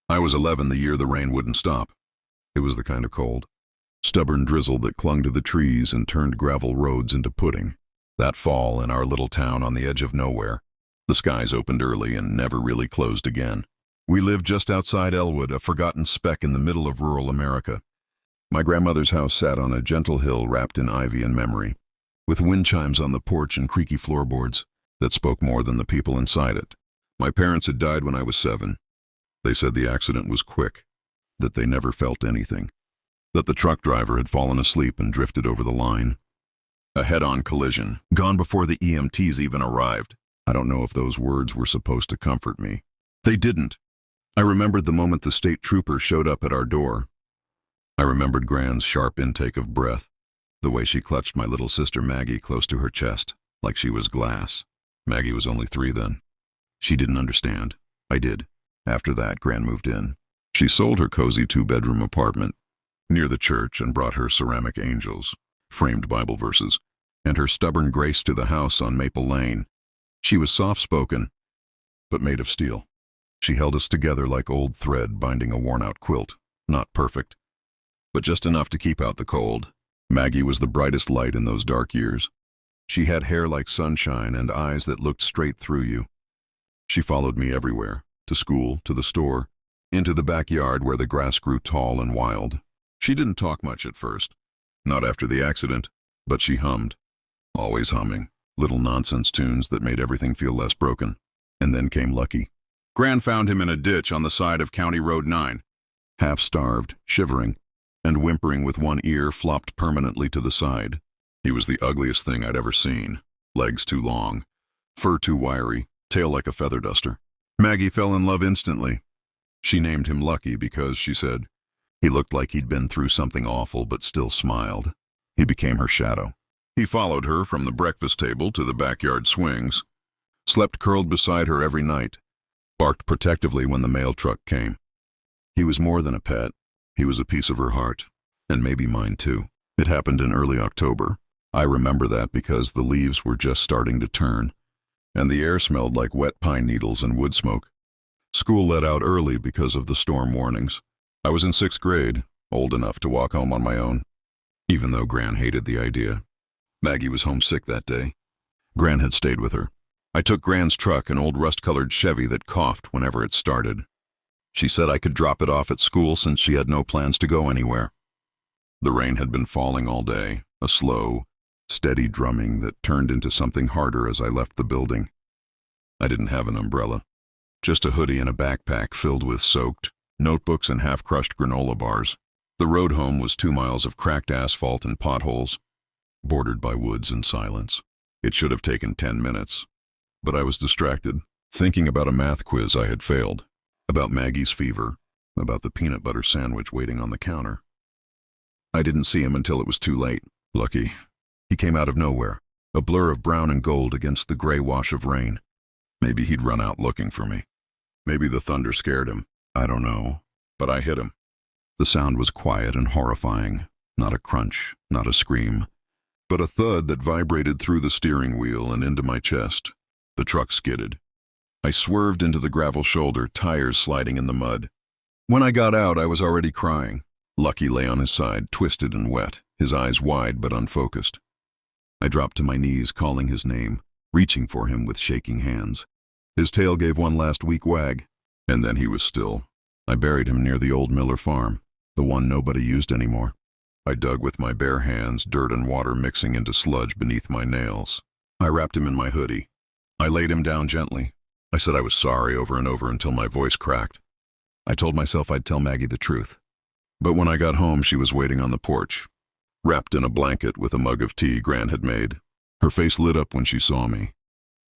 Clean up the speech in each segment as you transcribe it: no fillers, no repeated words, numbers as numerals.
I was 11 the year the rain wouldn't stop. It was the kind of cold. Stubborn drizzle that clung to the trees and turned gravel roads into pudding. That fall, in our little town on the edge of nowhere, the skies opened early and never really closed again. We lived just outside Elwood, a forgotten speck in the middle of rural America. My grandmother's house sat on a gentle hill wrapped in ivy and memory, with wind chimes on the porch and creaky floorboards that spoke more than the people inside it. My parents had died when I was 7. They said the accident was quick, that they never felt anything, that the truck driver had fallen asleep and drifted over the line. A head-on collision, gone before the EMTs even arrived. I don't know if those words were supposed to comfort me. They didn't. I remembered the moment the state trooper showed up at our door. I remembered Gran's sharp intake of breath, the way she clutched my little sister Maggie close to her chest, like she was glass. Maggie was only 3 then. She didn't understand. I did. After that, Gran moved in. She sold her cozy 2-bedroom apartment near the church and brought her ceramic angels, framed Bible verses, and her stubborn grace to the house on Maple Lane. She was soft-spoken, but made of steel. She held us together like old thread binding a worn-out quilt. Not perfect, but just enough to keep out the cold. Maggie was the brightest light in those dark years. She had hair like sunshine and eyes that looked straight through you. She followed me everywhere, to school, to the store, into the backyard where the grass grew tall and wild. She didn't talk much at first, not after the accident, but she hummed, always humming, little nonsense tunes that made everything feel less broken. And then came Lucky. Gran found him in a ditch on the side of County Road 9, half-starved, shivering, and whimpering with one ear flopped permanently to the side. He was the ugliest thing I'd ever seen. Legs too long, fur too wiry, tail like a feather duster. Maggie fell in love instantly. She named him Lucky because, she said, he looked like he'd been through something awful but still smiled. He became her shadow. He followed her from the breakfast table to the backyard swings, slept curled beside her every night, barked protectively when the mail truck came. He was more than a pet. He was a piece of her heart, and maybe mine too. It happened in early October. I remember that because the leaves were just starting to turn, and the air smelled like wet pine needles and wood smoke. School let out early because of the storm warnings. I was in 6th grade, old enough to walk home on my own, even though Gran hated the idea. Maggie was homesick that day. Gran had stayed with her. I took Gran's truck, an old rust-colored Chevy that coughed whenever it started. She said I could drop it off at school since she had no plans to go anywhere. The rain had been falling all day, a slow, steady drumming that turned into something harder as I left the building. I didn't have an umbrella, just a hoodie and a backpack filled with soaked notebooks and half-crushed granola bars. The road home was 2 miles of cracked asphalt and potholes, bordered by woods and silence. It should have taken 10 minutes, but I was distracted, thinking about a math quiz I had failed, about Maggie's fever, about the peanut butter sandwich waiting on the counter. I didn't see him until it was too late. Lucky. He came out of nowhere, a blur of brown and gold against the gray wash of rain. Maybe he'd run out looking for me. Maybe the thunder scared him. I don't know, but I hit him. The sound was quiet and horrifying, not a crunch, not a scream, but a thud that vibrated through the steering wheel and into my chest. The truck skidded. I swerved into the gravel shoulder, tires sliding in the mud. When I got out, I was already crying. Lucky lay on his side, twisted and wet, his eyes wide but unfocused. I dropped to my knees, calling his name, reaching for him with shaking hands. His tail gave one last weak wag, and then he was still. I buried him near the old Miller farm, the one nobody used anymore. I dug with my bare hands, dirt and water mixing into sludge beneath my nails. I wrapped him in my hoodie. I laid him down gently. I said I was sorry over and over until my voice cracked. I told myself I'd tell Maggie the truth. But when I got home, she was waiting on the porch, wrapped in a blanket with a mug of tea Gran had made. Her face lit up when she saw me.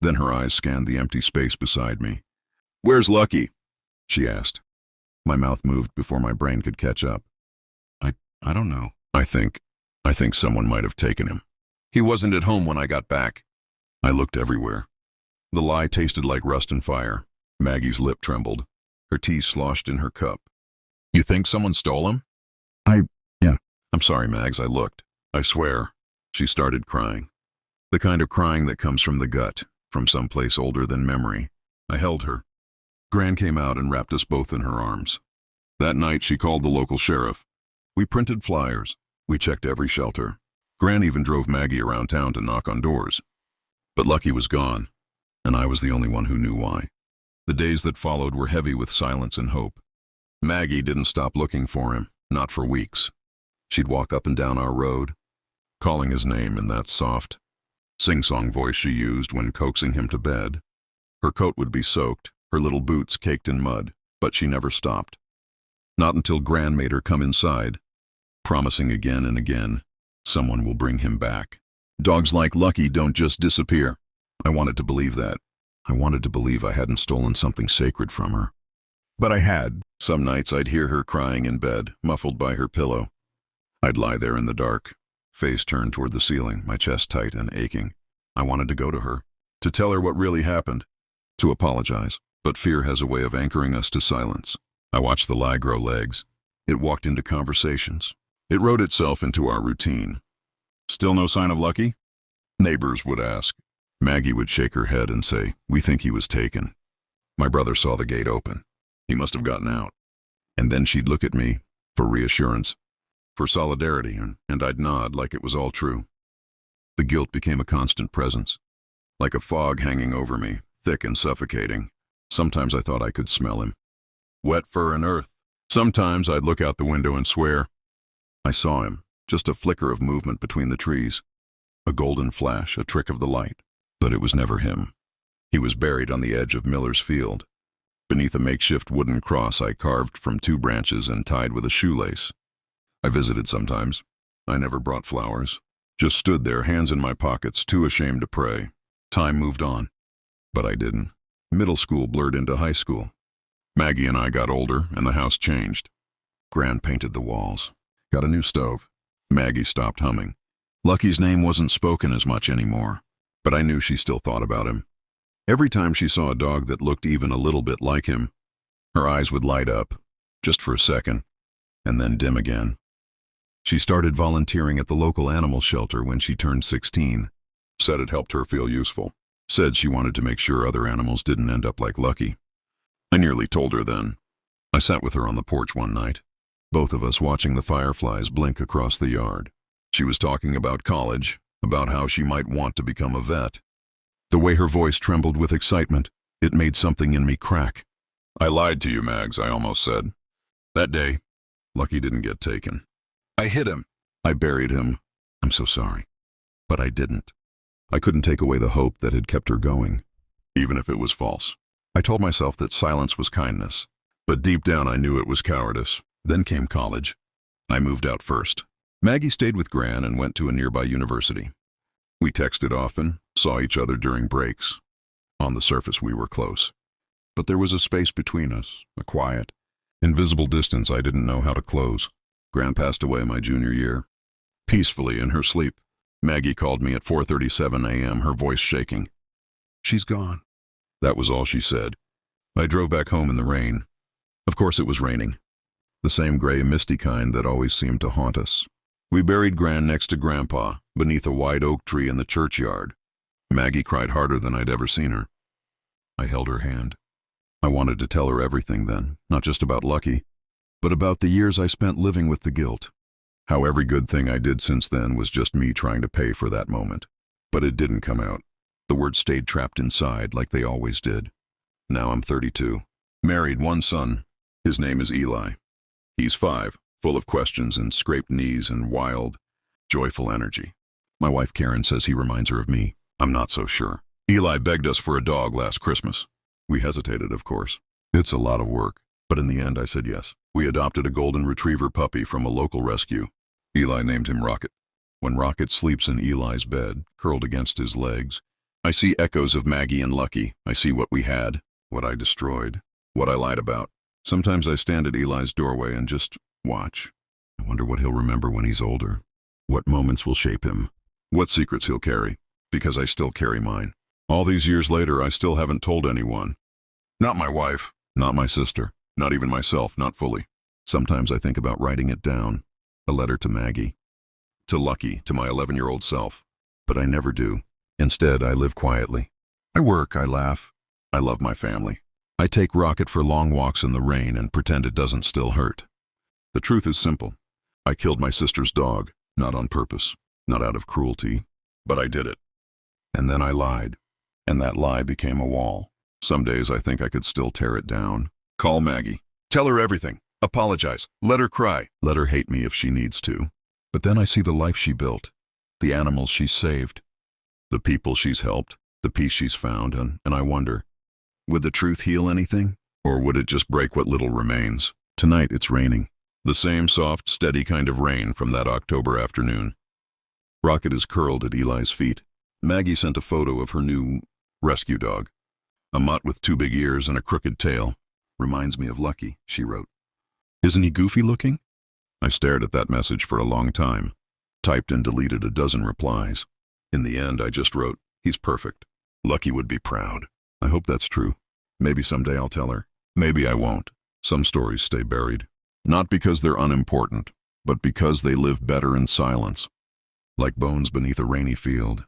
Then her eyes scanned the empty space beside me. "Where's Lucky?" she asked. My mouth moved before my brain could catch up. I don't know. I think someone might have taken him. He wasn't at home when I got back. I looked everywhere. The lie tasted like rust and fire. Maggie's lip trembled. Her tea sloshed in her cup. "You think someone stole him?" Yeah. "I'm sorry, Mags, I looked. I swear." She started crying. The kind of crying that comes from the gut, from someplace older than memory. I held her. Gran came out and wrapped us both in her arms. That night, she called the local sheriff. We printed flyers. We checked every shelter. Gran even drove Maggie around town to knock on doors. But Lucky was gone, and I was the only one who knew why. The days that followed were heavy with silence and hope. Maggie didn't stop looking for him, not for weeks. She'd walk up and down our road, calling his name in that soft, sing-song voice she used when coaxing him to bed. Her coat would be soaked, her little boots caked in mud, but she never stopped. Not until Gran made her come inside, promising again and again, someone will bring him back. Dogs like Lucky don't just disappear. I wanted to believe that. I wanted to believe I hadn't stolen something sacred from her. But I had. Some nights I'd hear her crying in bed, muffled by her pillow. I'd lie there in the dark, face turned toward the ceiling, my chest tight and aching. I wanted to go to her, to tell her what really happened, to apologize. But fear has a way of anchoring us to silence. I watched the lie grow legs. It walked into conversations. It wrote itself into our routine. Still no sign of Lucky? Neighbors would ask. Maggie would shake her head and say, "We think he was taken." My brother saw the gate open. He must have gotten out. And then she'd look at me, for reassurance, for solidarity, and I'd nod like it was all true. The guilt became a constant presence, like a fog hanging over me, thick and suffocating. Sometimes I thought I could smell him. Wet fur and earth. Sometimes I'd look out the window and swear. I saw him, just a flicker of movement between the trees. A golden flash, a trick of the light. But it was never him. He was buried on the edge of Miller's Field, beneath a makeshift wooden cross I carved from 2 branches and tied with a shoelace. I visited sometimes. I never brought flowers. Just stood there, hands in my pockets, too ashamed to pray. Time moved on. But I didn't. Middle school blurred into high school. Maggie and I got older, and the house changed. Gran painted the walls. Got a new stove. Maggie stopped humming. Lucky's name wasn't spoken as much anymore, but I knew she still thought about him. Every time she saw a dog that looked even a little bit like him, her eyes would light up, just for a second, and then dim again. She started volunteering at the local animal shelter when she turned 16. Said it helped her feel useful. Said she wanted to make sure other animals didn't end up like Lucky. I nearly told her then. I sat with her on the porch one night, both of us watching the fireflies blink across the yard. She was talking about college, about how she might want to become a vet. The way her voice trembled with excitement, it made something in me crack. "I lied to you, Mags," I almost said. That day, Lucky didn't get taken. I hid him. I buried him. I'm so sorry. But I didn't. I couldn't take away the hope that had kept her going, even if it was false. I told myself that silence was kindness, but deep down I knew it was cowardice. Then came college. I moved out first. Maggie stayed with Gran and went to a nearby university. We texted often, saw each other during breaks. On the surface, we were close. But there was a space between us, a quiet, invisible distance I didn't know how to close. Gran passed away my junior year. Peacefully in her sleep, Maggie called me at 4:37 a.m., her voice shaking. "She's gone." That was all she said. I drove back home in the rain. Of course it was raining. The same gray, misty kind that always seemed to haunt us. We buried Gran next to Grandpa, beneath a white oak tree in the churchyard. Maggie cried harder than I'd ever seen her. I held her hand. I wanted to tell her everything then, not just about Lucky, but about the years I spent living with the guilt. How every good thing I did since then was just me trying to pay for that moment. But it didn't come out. The words stayed trapped inside like they always did. Now I'm 32. Married, 1 son. His name is Eli. He's 5, full of questions and scraped knees and wild, joyful energy. My wife Karen says he reminds her of me. I'm not so sure. Eli begged us for a dog last Christmas. We hesitated, of course. It's a lot of work, but in the end I said yes. We adopted a golden retriever puppy from a local rescue. Eli named him Rocket. When Rocket sleeps in Eli's bed, curled against his legs, I see echoes of Maggie and Lucky. I see what we had, what I destroyed, what I lied about. Sometimes I stand at Eli's doorway and just watch. I wonder what he'll remember when he's older. What moments will shape him. What secrets he'll carry, because I still carry mine. All these years later, I still haven't told anyone. Not my wife, not my sister, not even myself, not fully. Sometimes I think about writing it down. A letter to Maggie, to Lucky, to my 11-year-old self. But I never do. Instead, I live quietly. I work, I laugh. I love my family. I take Rocket for long walks in the rain and pretend it doesn't still hurt. The truth is simple. I killed my sister's dog, not on purpose, not out of cruelty, but I did it. And then I lied, and that lie became a wall. Some days I think I could still tear it down. Call Maggie. Tell her everything. Apologize. Let her cry. Let her hate me if she needs to. But then I see the life she built, the animals she's saved, the people she's helped, the peace she's found, and I wonder, would the truth heal anything? Or would it just break what little remains? Tonight it's raining. The same soft, steady kind of rain from that October afternoon. Rocket is curled at Eli's feet. Maggie sent a photo of her new rescue dog. A mutt with 2 big ears and a crooked tail. Reminds me of Lucky, she wrote. Isn't he goofy looking? I stared at that message for a long time. Typed and deleted a dozen replies. In the end, I just wrote, he's perfect. Lucky would be proud. I hope that's true. Maybe someday I'll tell her. Maybe I won't. Some stories stay buried. Not because they're unimportant, but because they live better in silence. Like bones beneath a rainy field.